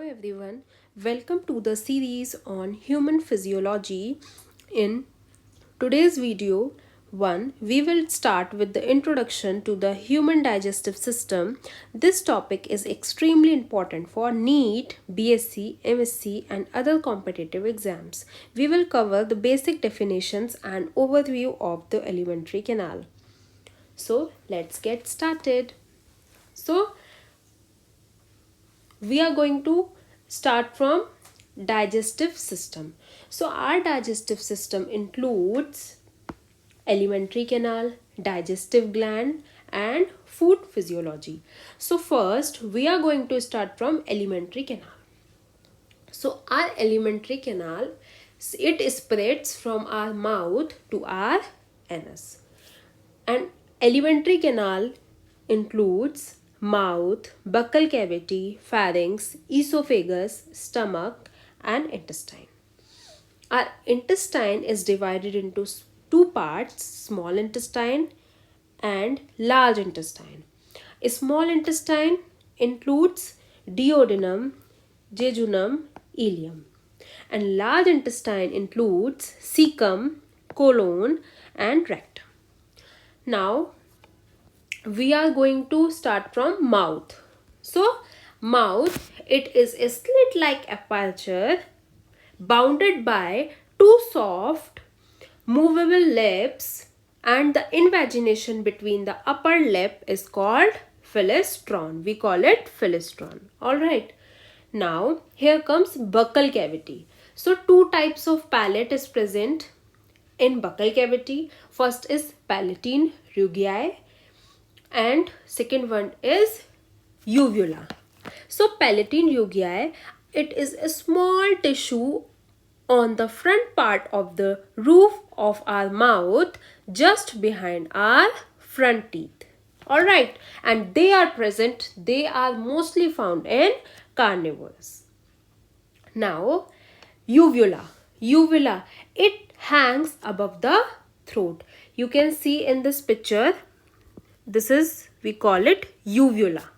everyone, welcome to the series on human physiology. In today's video 1, we will start with the introduction to the human digestive system. This topic is extremely important for NEET, BSc, MSc and other competitive exams. We will cover the basic definitions and overview of the alimentary canal. So let's get started. So we are going to start from digestive system. So our digestive system includes alimentary canal, digestive gland and food physiology. So first we are going to start from alimentary canal. So our alimentary canal, it spreads from our mouth to our anus. And alimentary canal includes mouth, buccal cavity, pharynx, esophagus, stomach and intestine. Our intestine is divided into two parts, small intestine and large intestine. A small intestine includes duodenum, jejunum, ileum. And large intestine includes cecum, colon and rectum. Now we are going to start from mouth. So mouth, it is a slit-like aperture bounded by two soft movable lips, and the invagination between the upper lip is called filistron. We call it filistron. Alright. Now here comes buccal cavity. So two types of palate is present in buccal cavity. First is palatine rugae and second one is uvula. So palatine rugae, it is a small tissue on the front part of the roof of our mouth just behind our front teeth. Alright, and they are mostly found in carnivores. Now uvula, it hangs above the throat. You can see in this picture, we call it uvula.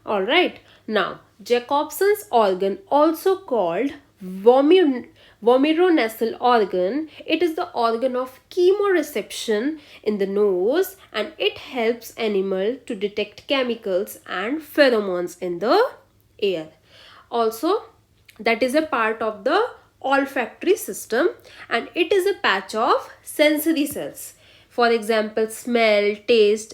Alright, now Jacobson's organ, also called vomeronasal organ, it is the organ of chemoreception in the nose and it helps animal to detect chemicals and pheromones in the air. Also, that is a part of the olfactory system and it is a patch of sensory cells. For example, smell, taste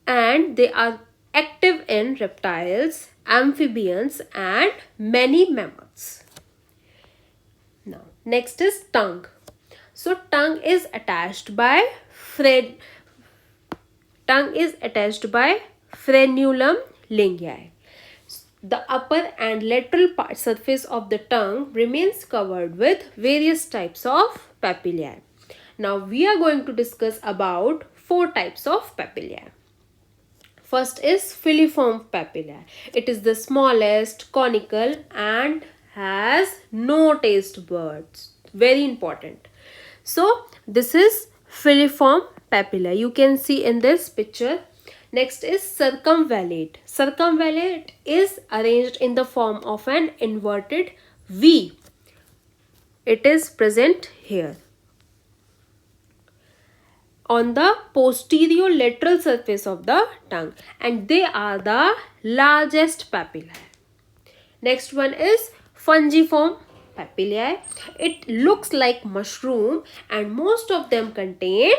and they are active in reptiles, amphibians and many mammals. Now next is tongue. So tongue is attached by frenulum lingui. The upper and lateral surface of the tongue remains covered with various types of papillae. Now we are going to discuss about 4 types of papillae. First is filiform papillae. It is the smallest, conical and has no taste buds. Very important. So this is filiform papillae. You can see in this picture. Next is circumvallate. Circumvallate is arranged in the form of an inverted V. It is present here on the posterior lateral surface of the tongue, and they are the largest papillae. Next one is fungiform papillae. It looks like mushroom and most of them contain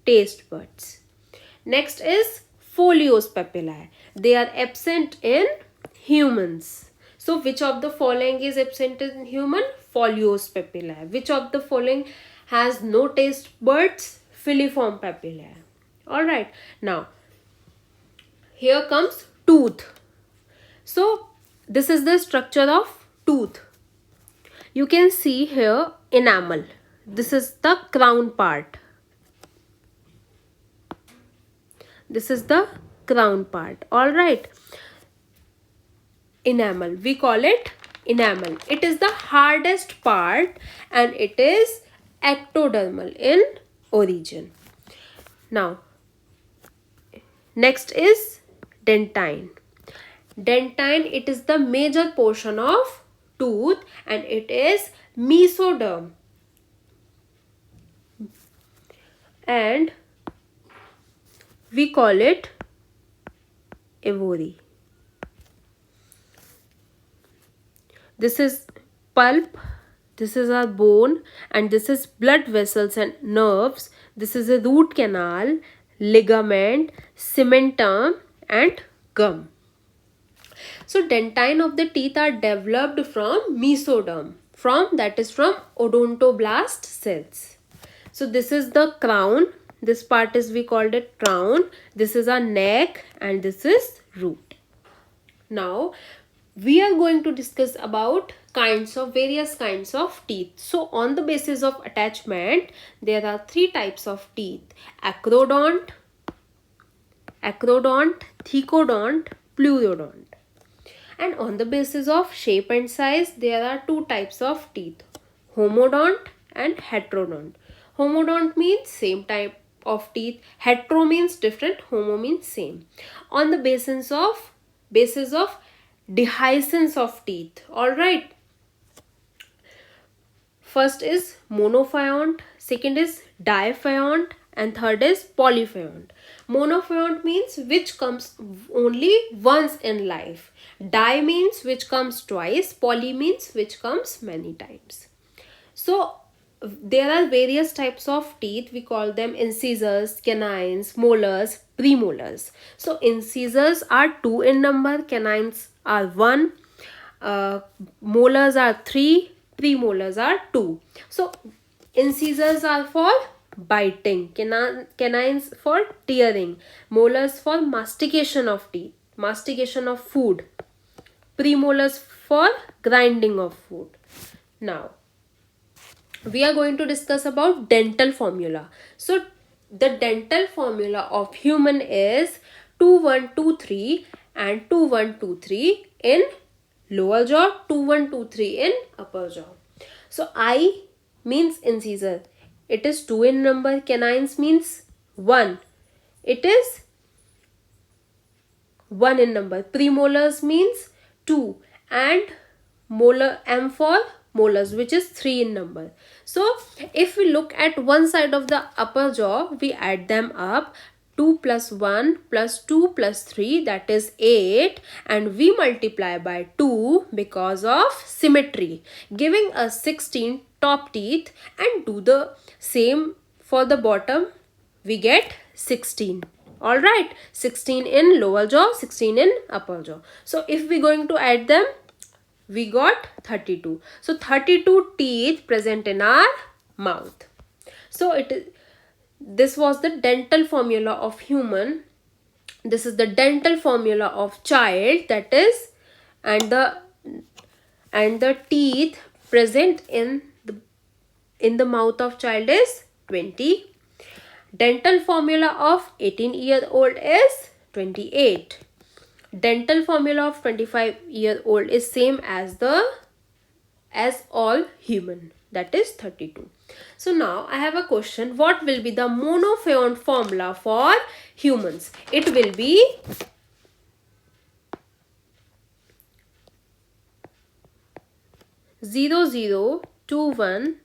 taste buds. Next is foliose papillae. They are absent in humans. So which of the following is absent in human? Foliose papillae. Which of the following has no taste buds? Filiform papillae. Alright. Now here comes tooth. So this is the structure of tooth. You can see here enamel. This is the crown part. This is the crown part. Alright. Enamel. We call it enamel. It is the hardest part and it is ectodermal in origin. Now, next is dentine. Dentine, it is the major portion of tooth and it is mesoderm. And we call it ivory. This is pulp, this is our bone, and this is blood vessels and nerves. This is a root canal, ligament, cementum, and gum. So dentine of the teeth are developed from mesoderm, from odontoblast cells. So this is the crown. This part is, we called it crown. This is our neck and this is root. Now we are going to discuss about various kinds of teeth. So on the basis of attachment, there are three types of teeth: acrodont, thecodont, pleurodont. And on the basis of shape and size, there are two types of teeth: homodont and heterodont. Homodont means same type of teeth, hetero means different, homo means same. On the basis of dehiscence of teeth. Alright. First is monophyont, second is diphyont, and third is polyphyont. Monophyont means which comes only once in life. Di means which comes twice. Poly means which comes many times. So there are various types of teeth. We call them incisors, canines, molars, premolars. So incisors are 2 in number, canines are 1, molars are 3, premolars are 2. So incisors are for biting, canines for tearing, molars for mastication of teeth, mastication of food, premolars for grinding of food. Now we are going to discuss about dental formula. So the dental formula of human is 2123 and 2123 in lower jaw, 2123 in upper jaw. So I means incisor, it is 2 in number. Canines means 1, it is 1 in number. Premolars means 2, and molar, M for molars, which is 3 in number. So if we look at one side of the upper jaw, we add them up: 2 plus 1 plus 2 plus 3, that is 8, and we multiply by 2 because of symmetry, giving us 16 top teeth, and do the same for the bottom, we get 16. Alright, 16 in lower jaw, 16 in upper jaw. So if we going to add them, we got 32. So 32 teeth present in our mouth. So this was the dental formula of human. This is the dental formula of child, that is, and the teeth present in the mouth of child is 20. Dental formula of 18-year-old is 28. Dental formula of 25-year-old is same as all human, that is 32. So now I have a question: what will be the monophyont formula for humans? It will be 0021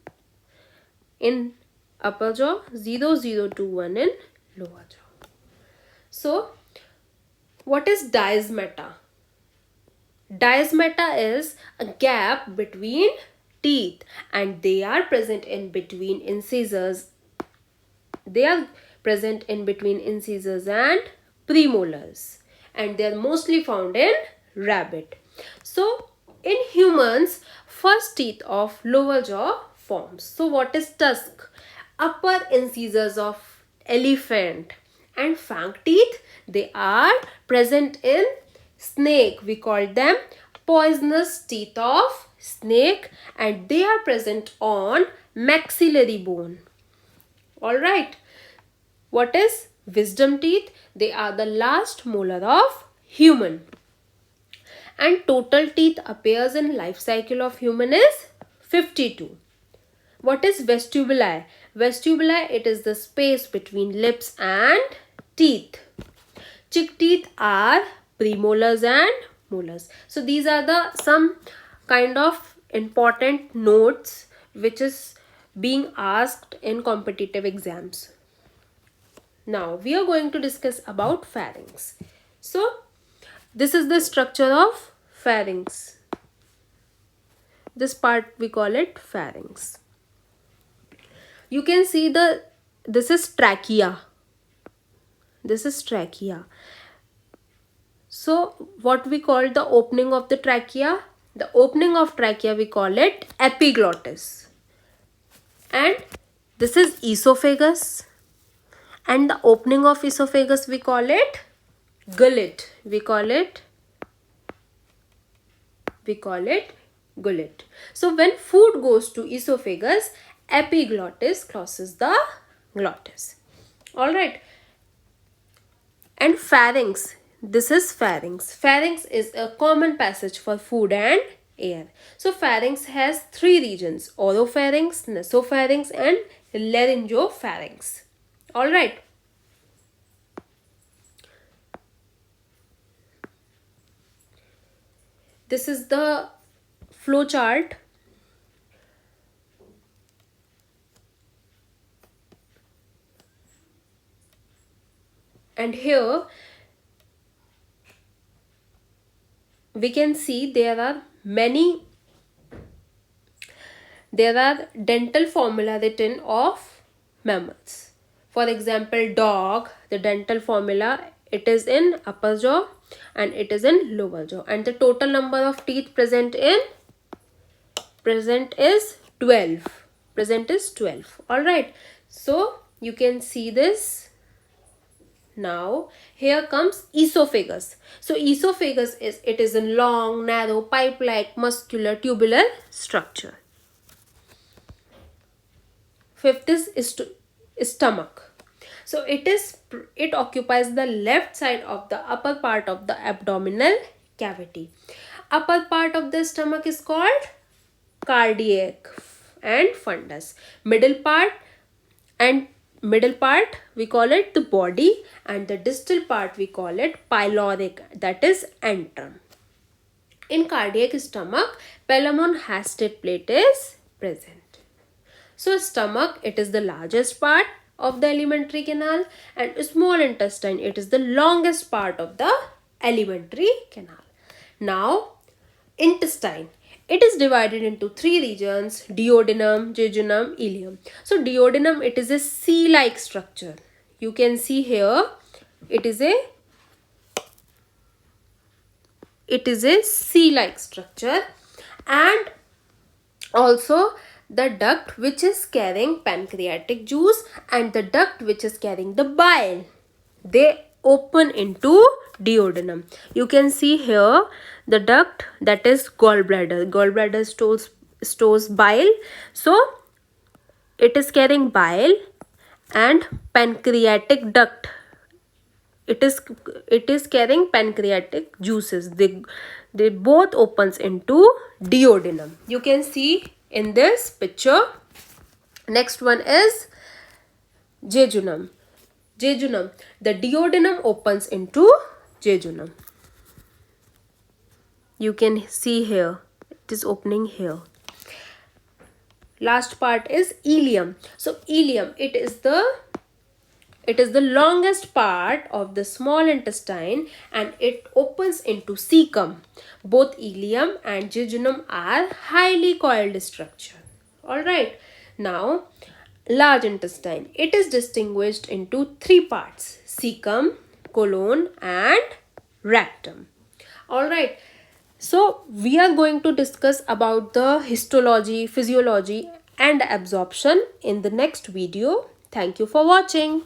in upper jaw, 0021 in lower jaw. So what is diasmata? Diasmata is a gap between teeth, and they are present in between incisors. They are present in between incisors and premolars, and they are mostly found in rabbit. So in humans, first teeth of lower jaw forms. So what is tusk? Upper incisors of elephant. And fang teeth, they are present in snake. We call them poisonous teeth of snake, and they are present on maxillary bone. Alright. What is wisdom teeth? They are the last molar of human. And total teeth appears in life cycle of human is 52. What is vestibuli? Vestibuli, it is the space between lips and teeth. Chick teeth are premolars and molars. So these are the some kind of important notes which is being asked in competitive exams. Now we are going to discuss about pharynx. So this is the structure of pharynx. This part we call it pharynx. You can see this is trachea. This is trachea. So what we call the opening of the trachea? The opening of trachea we call it epiglottis. And this is esophagus. And the opening of esophagus we call it gullet. We call it gullet. So when food goes to esophagus, epiglottis crosses the glottis. Alright. And pharynx. This is pharynx. Pharynx is a common passage for food and air. So pharynx has three regions: oropharynx, nasopharynx and laryngopharynx. Alright. This is the flow chart. And here we can see there are dental formula written of mammals. For example, dog, the dental formula, it is in upper jaw and it is in lower jaw, and the total number of teeth present is 12. Alright, so you can see this. Now here comes esophagus. So esophagus is a long, narrow, pipe-like, muscular, tubular structure. Fifth is stomach. So it occupies the left side of the upper part of the abdominal cavity. Upper part of the stomach is called cardiac and fundus. Middle part we call it the body, and the distal part we call it pyloric, that is antrum. In cardiac stomach, palamonhastate plate is present. So stomach, it is the largest part of the alimentary canal, and small intestine, it is the longest part of the alimentary canal. Now intestine, it is divided into three regions: duodenum, jejunum, ileum. So duodenum, it is a C-like structure. You can see here it is a C-like structure, and also the duct which is carrying pancreatic juice and the duct which is carrying the bile, they open into duodenum. You can see here the duct, that is gallbladder stores bile, so it is carrying bile, and pancreatic duct, it is carrying pancreatic juices. They both opens into duodenum. You can see in this picture. Next one is jejunum. The duodenum opens into jejunum. You can see here it is opening here. Last part is ileum. So ileum, it is the longest part of the small intestine, and it opens into cecum. Both ileum and jejunum are highly coiled structure. Alright. Now large intestine, it is distinguished into three parts: cecum, colon and rectum. Alright. So we are going to discuss about the histology, physiology and absorption in the next video. Thank you for watching.